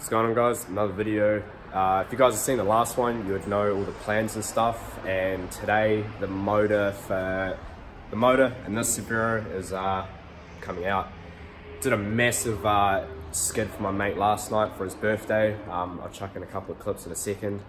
What's going on, guys? Another video. If you guys have seen the last one, you would know all the plans and stuff, and today the motor in this Cefiro is coming out. Did a massive skid for my mate last night for his birthday. I'll chuck in a couple of clips in a second.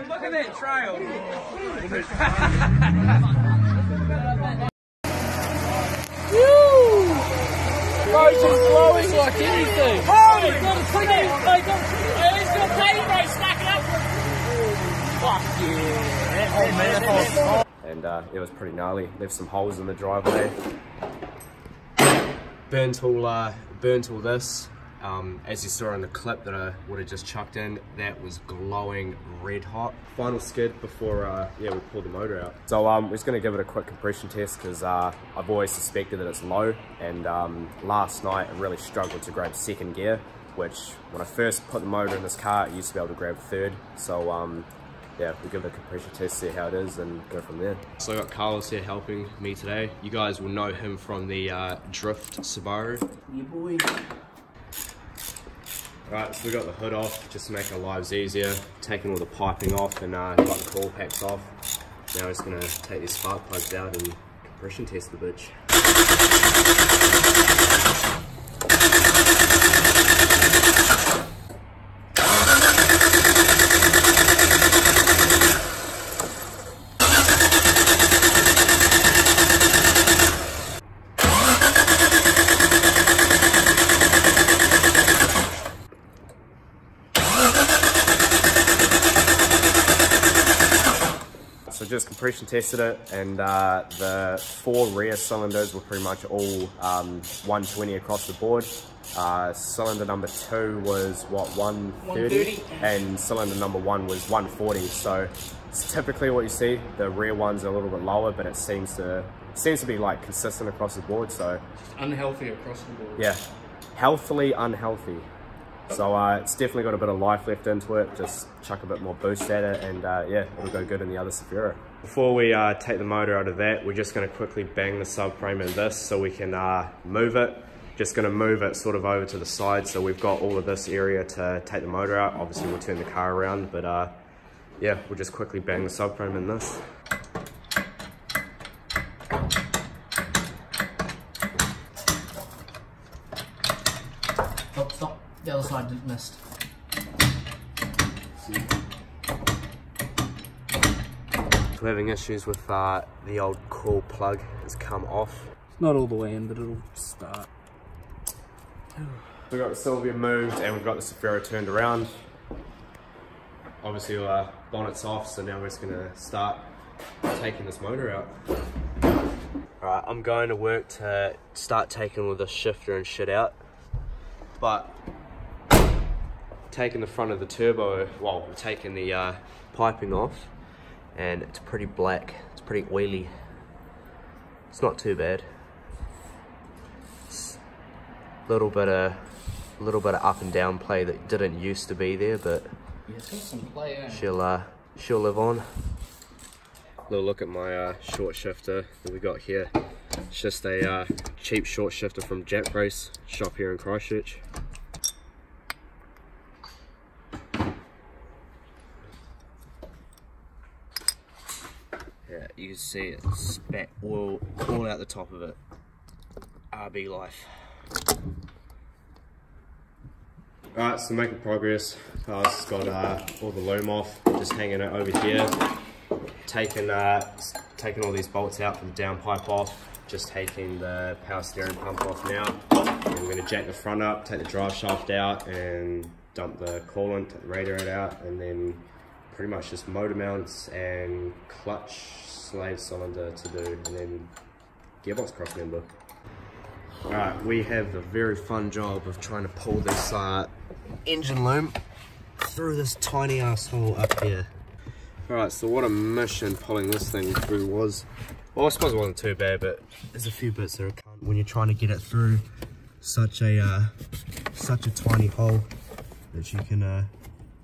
Look at that trail. Woo! Bro, she's glowing like anything. Oh, he's got a ticket. He's got a baby, bro. Stack it up. Fuck yeah. And it was pretty gnarly. Left some holes in the driveway. Burnt all this. As you saw in the clip that I would have just chucked in, that was glowing red hot. Final skid before we pull the motor out. So we're just going to give it a quick compression test because I've always suspected that it's low, and last night I really struggled to grab second gear, which when I first put the motor in this car I used to be able to grab third. So yeah, we'll give it a compression test, see how it is, and go from there. So I got Carlos here helping me today. You guys will know him from the Drift Cefiro. Yeah, boy. Right, so we got the hood off just to make our lives easier, taking all the piping off, and got the coil packs off. Now we're just going to take these spark plugs out and compression test the bitch. So just compression tested it, and the 4 rear cylinders were pretty much all 120 across the board. Cylinder number 2 was what, 130, and cylinder number 1 was 140. So it's typically what you see. The rear ones are a little bit lower, but it seems to be like consistent across the board. So Just unhealthy across the board. yeah, healthily unhealthy. So it's definitely got a bit of life left into it. Just chuck a bit more boost at it, and yeah, it'll go good in the other Cefiro. Before we take the motor out of that, we're just going to quickly bang the subframe in this so we can move it. Just going to move it sort of over to the side, so we've got all of this area to take the motor out. Obviously we'll turn the car around, but yeah, we'll just quickly bang the subframe in this. Oh, stop. The other side didn't miss. We're having issues with the old coil plug. It's come off. It's not all the way in, but it'll start. We've got the Sylvia moved, and we've got the Cefiro turned around. Obviously bonnet's off, so now we're just going to start taking this motor out. Alright, I'm going to work to start taking all the shifter and shit out, but taking the front of the turbo, well, we're taking the piping off, and it's pretty black, it's pretty oily. It's not too bad. It's a little bit of up and down play that didn't used to be there, but Yeah, it's got some play, eh? she'll live on. Little look at my short shifter that we got here. It's just a cheap short shifter from Jet Brace shop here in Christchurch. you can see it spat oil all out the top of it. RB life. Alright, so making progress. I just got all the loom off, just hanging it over here. Taking all these bolts out from the downpipe off. Just taking the power steering pump off now. And we're going to jack the front up, take the drive shaft out, and dump the coolant, take the radiator out, and then pretty much just motor mounts and clutch slave cylinder to do, and then gearbox cross member. Alright, we have the very fun job of trying to pull this engine loom through this tiny asshole up here. Alright, so what a mission pulling this thing through was. Well, I suppose it wasn't too bad, but there's a few bits that are cunt when you're trying to get it through such a tiny hole that you can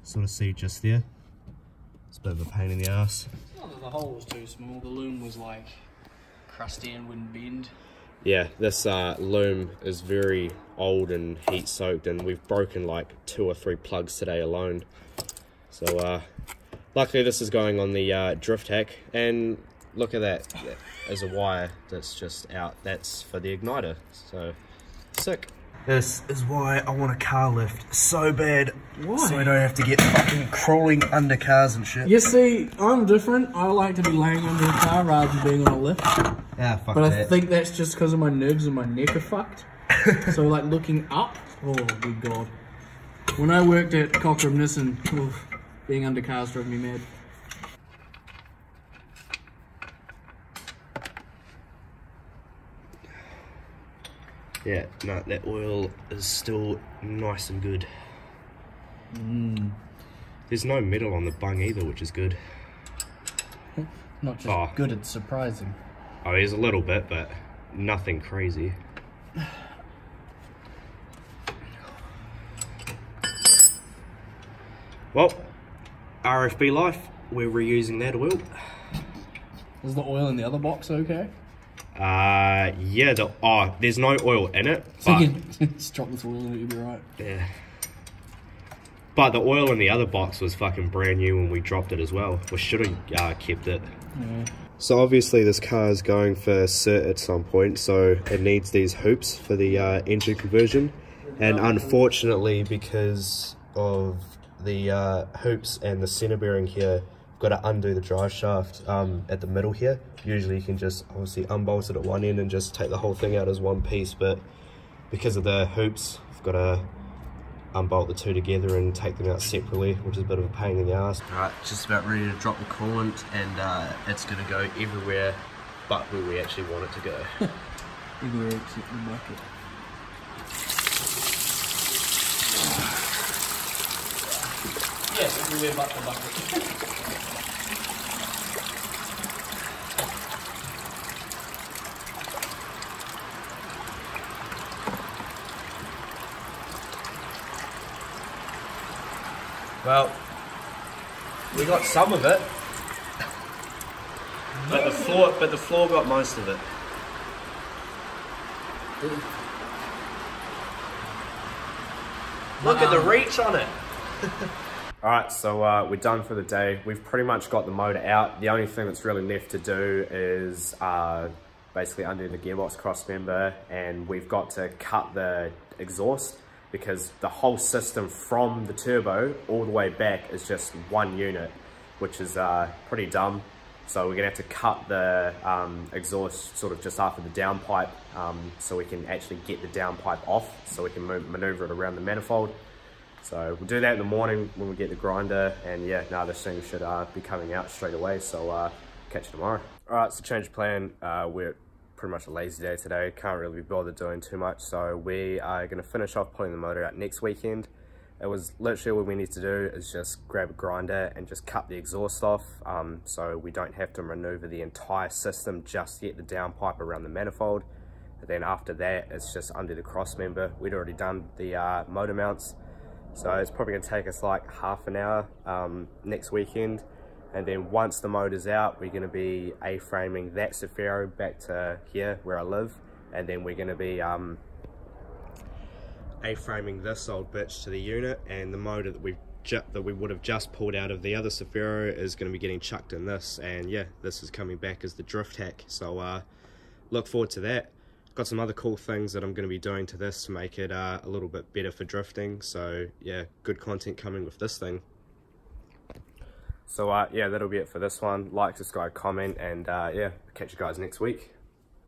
sort of see just there. It's a bit of a pain in the ass. It's not that the hole was too small, the loom was like crusty and wouldn't bend. Yeah, this loom is very old and heat soaked, and we've broken like 2 or 3 plugs today alone. So luckily this is going on the drift hack, and look at that. That is a wire that's just out. That's for the igniter. So sick. This is why I want a car lift so bad. Why? So I don't have to get fucking crawling under cars and shit. You see, I'm different. I like to be laying under a car rather than being on a lift. Ah, fuck but that. I think that's just because of my nerves and my neck are fucked. So like looking up, oh good god. When I worked at Cochrane Nissan, oof, being under cars drove me mad. Yeah, no, that oil is still nice and good. There's no metal on the bung either, which is good. Not just good, it's surprising. Oh, there's a little bit, but nothing crazy. Well, RFB life, we're reusing that oil. Is the oil in the other box okay? Yeah, there's no oil in it. So you can just drop this oil in it, you'll be right. Yeah. But the oil in the other box was fucking brand new when we dropped it as well. We should have kept it. Yeah. So obviously this car is going for cert at some point, so it needs these hoops for the engine conversion. And unfortunately, because of the hoops and the center bearing here, I've got to undo the drive shaft at the middle here. Usually you can just obviously unbolt it at one end and just take the whole thing out as one piece, but because of the hoops, I've got to unbolt the two together and take them out separately, which is a bit of a pain in the ass. Alright, just about ready to drop the coolant, and it's going to go everywhere but where we actually want it to go. Everywhere except the bucket. Yes, everywhere but the bucket. Well, we got some of it, but the floor got most of it. Look at the reach on it. Alright, so we're done for the day. We've pretty much got the motor out. The only thing that's really left to do is basically undo the gearbox cross member, and we've got to cut the exhaust, because the whole system from the turbo all the way back is just one unit, which is pretty dumb. So we're gonna have to cut the exhaust sort of just after the downpipe, so we can actually get the downpipe off, so we can maneuver it around the manifold. So we'll do that in the morning when we get the grinder, and yeah, now this thing should be coming out straight away, so catch you tomorrow. All right, so change of plan. We're pretty much a lazy day today, can't really be bothered doing too much, so we are going to finish off pulling the motor out next weekend. It was literally all we need to do is just grab a grinder and just cut the exhaust off, so we don't have to maneuver the entire system just yet, the downpipe around the manifold. And then after that, it's just undo the cross member. We'd already done the motor mounts, so it's probably going to take us like half an hour next weekend. And then once the motor's out, we're going to be A-framing that Cefiro back to here where I live, and then we're going to be A-framing this old bitch to the unit, and the motor that we've that we would have just pulled out of the other Cefiro is going to be getting chucked in this, and yeah, this is coming back as the drift hack. So look forward to that. Got some other cool things that I'm going to be doing to this to make it a little bit better for drifting. So yeah, good content coming with this thing. So yeah, that'll be it for this one. Like, subscribe, comment, and yeah, catch you guys next week.